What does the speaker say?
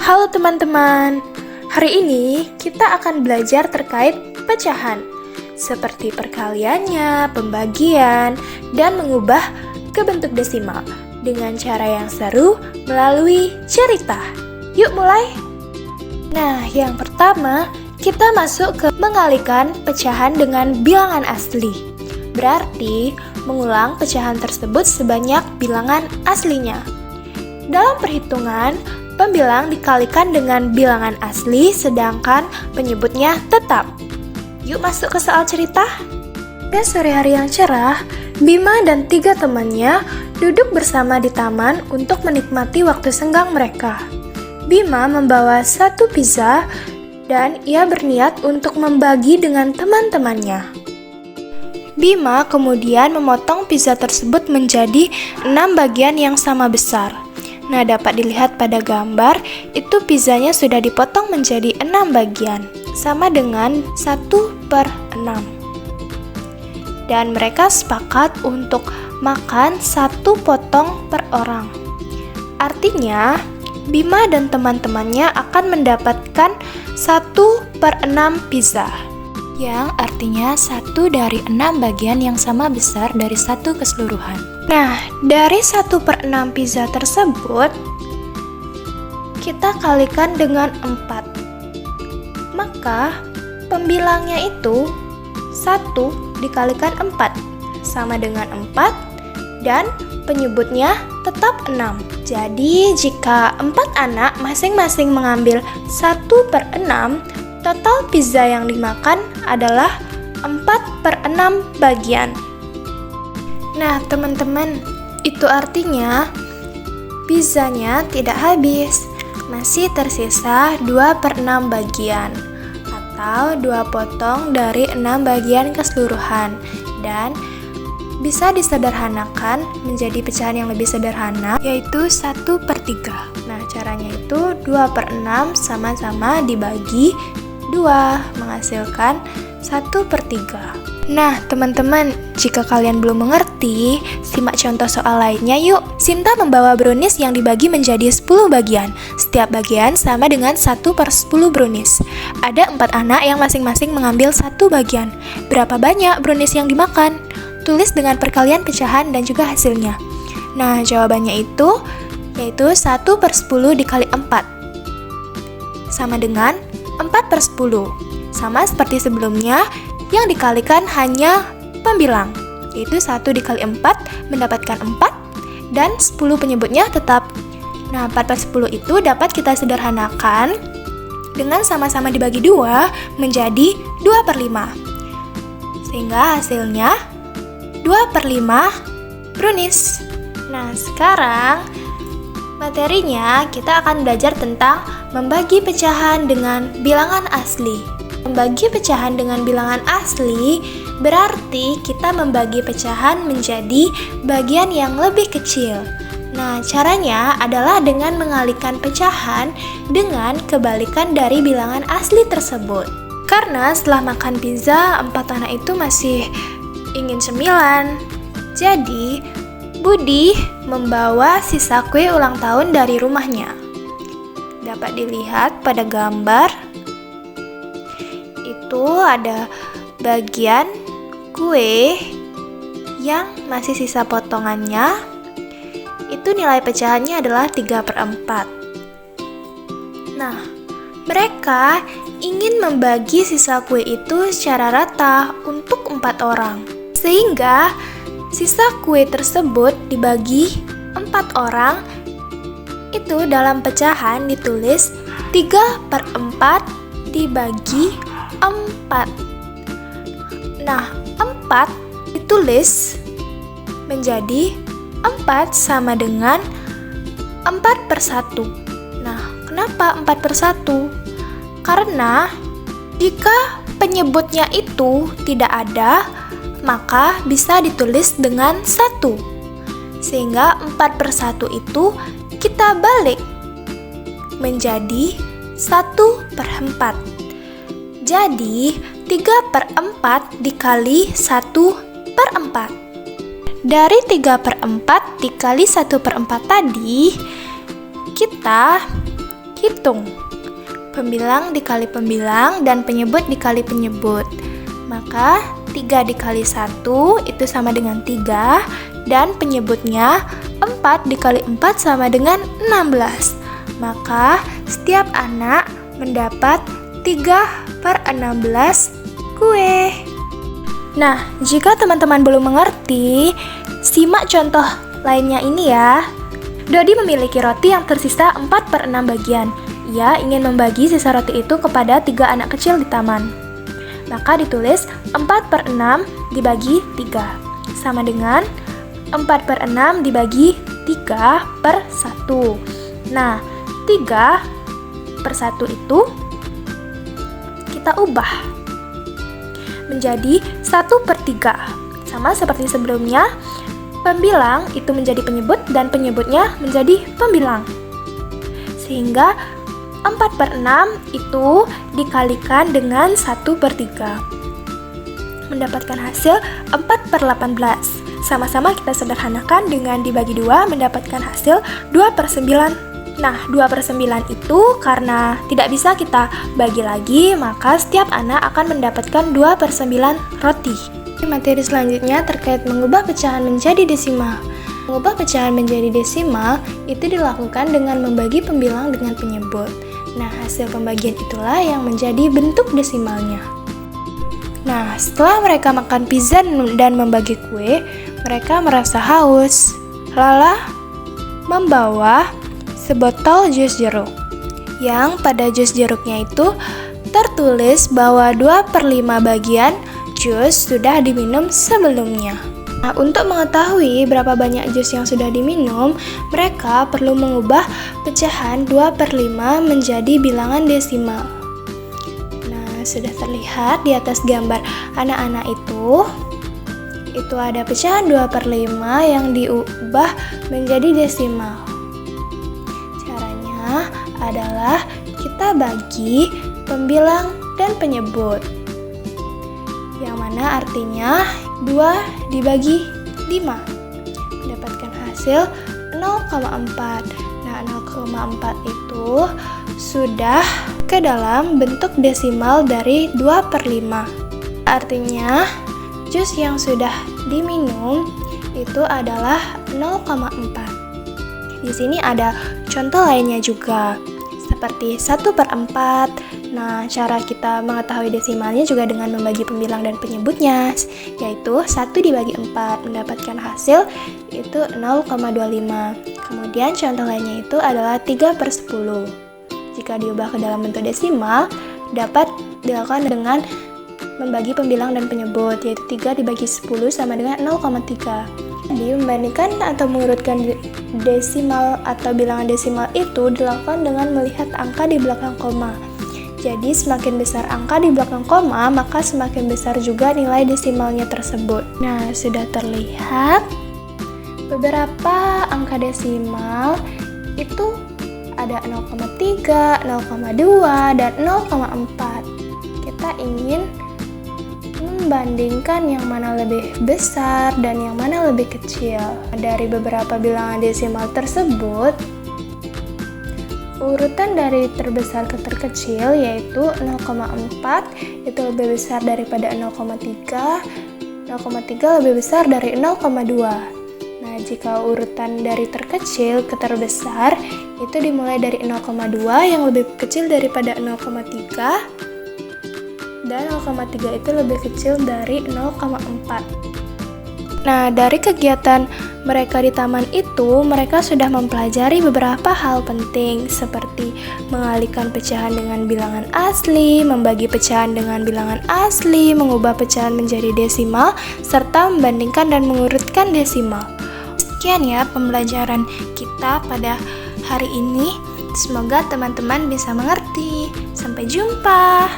Halo teman-teman, hari ini kita akan belajar terkait pecahan, seperti perkaliannya, pembagian, dan mengubah ke bentuk desimal dengan cara yang seru melalui cerita. Yuk mulai! Nah, yang pertama, kita masuk ke mengalikan pecahan dengan bilangan asli. Berarti, mengulang pecahan tersebut sebanyak bilangan aslinya. Dalam perhitungan, pembilang dikalikan dengan bilangan asli, sedangkan penyebutnya tetap. Yuk masuk ke soal cerita. Pada sore hari yang cerah, Bima dan 3 temannya duduk bersama di taman untuk menikmati waktu senggang mereka. Bima membawa 1 pizza dan ia berniat untuk membagi dengan teman-temannya. Bima kemudian memotong pizza tersebut menjadi 6 bagian yang sama besar. Nah, dapat dilihat pada gambar, itu pizzanya sudah dipotong menjadi 6 bagian, sama dengan 1/6. Dan mereka sepakat untuk makan 1 potong per orang. Artinya, Bima dan teman-temannya akan mendapatkan 1/6 pizza, yang artinya 1 dari 6 bagian yang sama besar dari 1 keseluruhan. Nah, dari 1/6 pizza tersebut, kita kalikan dengan 4. Maka, pembilangnya itu 1 dikalikan 4, sama dengan 4, dan penyebutnya tetap 6. Jadi, jika 4 anak masing-masing mengambil 1/6, total pizza yang dimakan adalah 4/6 bagian. Nah, teman-teman, itu artinya pizzanya tidak habis. Masih tersisa 2/6 bagian, atau 2 potong dari 6 bagian keseluruhan. Dan bisa disederhanakan menjadi pecahan yang lebih sederhana, yaitu 1/3. Nah, caranya itu 2/6 sama-sama dibagi 2, menghasilkan 1/3. Nah, teman-teman, jika kalian belum mengerti, simak contoh soal lainnya yuk. Sinta membawa brownies yang dibagi menjadi 10 bagian. Setiap bagian sama dengan 1/10 brownies. Ada 4 anak yang masing-masing mengambil 1 bagian. Berapa banyak brownies yang dimakan? Tulis dengan perkalian pecahan dan juga hasilnya. Nah, jawabannya yaitu 1/10 dikali 4. Sama dengan 4/10. Sama seperti sebelumnya, yang dikalikan hanya pembilang, yaitu 1 dikali 4 mendapatkan 4, dan 10 penyebutnya tetap. Nah, 4/10 itu dapat kita sederhanakan dengan sama-sama dibagi 2 menjadi 2/5. Sehingga hasilnya 2/5 brownies. Nah, sekarang materinya kita akan belajar tentang membagi pecahan dengan bilangan asli. Membagi pecahan dengan bilangan asli berarti kita membagi pecahan menjadi bagian yang lebih kecil. Nah, caranya adalah dengan mengalihkan pecahan dengan kebalikan dari bilangan asli tersebut. Karena setelah makan pizza, 4 anak itu masih ingin cemilan. Jadi, Budi membawa sisa kue ulang tahun dari rumahnya. Dapat dilihat pada gambar, itu ada bagian kue yang masih sisa potongannya. Itu nilai pecahannya adalah 3/4. Nah, mereka ingin membagi sisa kue itu secara rata untuk 4 orang. Sehingga sisa kue tersebut dibagi 4 orang. Itu dalam pecahan ditulis 3/4 dibagi 4. Nah, 4 ditulis menjadi 4 sama dengan 4/1. Nah, kenapa 4/1? Karena jika penyebutnya itu tidak ada, maka bisa ditulis dengan 1. Sehingga 4/1 itu kita balik menjadi 1/4. Jadi, 3/4 dikali 1/4. Dari 3/4 dikali 1/4 tadi, kita hitung. Pembilang dikali pembilang dan penyebut dikali penyebut. Maka 3 dikali 1 itu sama dengan 3, dan penyebutnya 4 dikali 4 sama dengan 16. Maka setiap anak mendapat 3/16 kue. Nah, jika teman-teman belum mengerti, simak contoh lainnya ini ya. Dodi memiliki roti yang tersisa 4/6 bagian. Ia ingin membagi sisa roti itu kepada 3 anak kecil di taman. Maka ditulis 4/6 dibagi 3, sama dengan 4/6 dibagi 3/1. Nah, 3/1 itu kita ubah menjadi 1/3. Sama seperti sebelumnya, pembilang itu menjadi penyebut dan penyebutnya menjadi pembilang. Sehingga 4/6 itu dikalikan dengan 1/3. Mendapatkan hasil 4/18. Sama-sama kita sederhanakan dengan dibagi 2 mendapatkan hasil 2/9. Nah, 2/9 itu karena tidak bisa kita bagi lagi, maka setiap anak akan mendapatkan 2/9 roti. Materi selanjutnya terkait mengubah pecahan menjadi desimal. Mengubah pecahan menjadi desimal itu dilakukan dengan membagi pembilang dengan penyebut. Nah, hasil pembagian itulah yang menjadi bentuk desimalnya. Nah, setelah mereka makan pizza dan membagi kue, mereka merasa haus. Lala membawa sebotol jus jeruk, yang pada jus jeruknya itu tertulis bahwa 2/5 bagian jus sudah diminum sebelumnya. Nah, untuk mengetahui berapa banyak jus yang sudah diminum, mereka perlu mengubah pecahan 2/5 menjadi bilangan desimal. Nah, sudah terlihat di atas gambar anak-anak itu ada pecahan 2/5 yang diubah menjadi desimal. Caranya adalah kita bagi pembilang dan penyebut, yang mana artinya 2 dibagi 5 mendapatkan hasil 0,4. Nah, 0,4 itu sudah ke dalam bentuk desimal dari 2/5. Artinya jus yang sudah diminum itu adalah 0,4. Di sini ada contoh lainnya juga, seperti 1/4. Nah, cara kita mengetahui desimalnya juga dengan membagi pembilang dan penyebutnya, yaitu 1 dibagi 4 mendapatkan hasil itu 0,25. Kemudian contoh lainnya itu adalah 3/10. Jika diubah ke dalam bentuk desimal, dapat dilakukan dengan membagi pembilang dan penyebut, yaitu 3 dibagi 10 sama dengan 0,3. Jadi, membandingkan atau mengurutkan desimal atau bilangan desimal itu dilakukan dengan melihat angka di belakang koma. Jadi, semakin besar angka di belakang koma, maka semakin besar juga nilai desimalnya tersebut. Nah, sudah terlihat beberapa angka desimal itu ada 0,3, 0,2, dan 0,4. Kita ingin membandingkan yang mana lebih besar dan yang mana lebih kecil. Dari beberapa bilangan desimal tersebut, urutan dari terbesar ke terkecil yaitu 0,4 itu lebih besar daripada 0,3, 0,3 lebih besar dari 0,2. Nah, jika urutan dari terkecil ke terbesar itu dimulai dari 0,2 yang lebih kecil daripada 0,3, dan 0,3 itu lebih kecil dari 0,4. Nah, dari kegiatan mereka di taman itu, mereka sudah mempelajari beberapa hal penting seperti mengalihkan pecahan dengan bilangan asli, membagi pecahan dengan bilangan asli, mengubah pecahan menjadi desimal, serta membandingkan dan mengurutkan desimal. Sekian ya pembelajaran kita pada hari ini. Semoga teman-teman bisa mengerti. Sampai jumpa.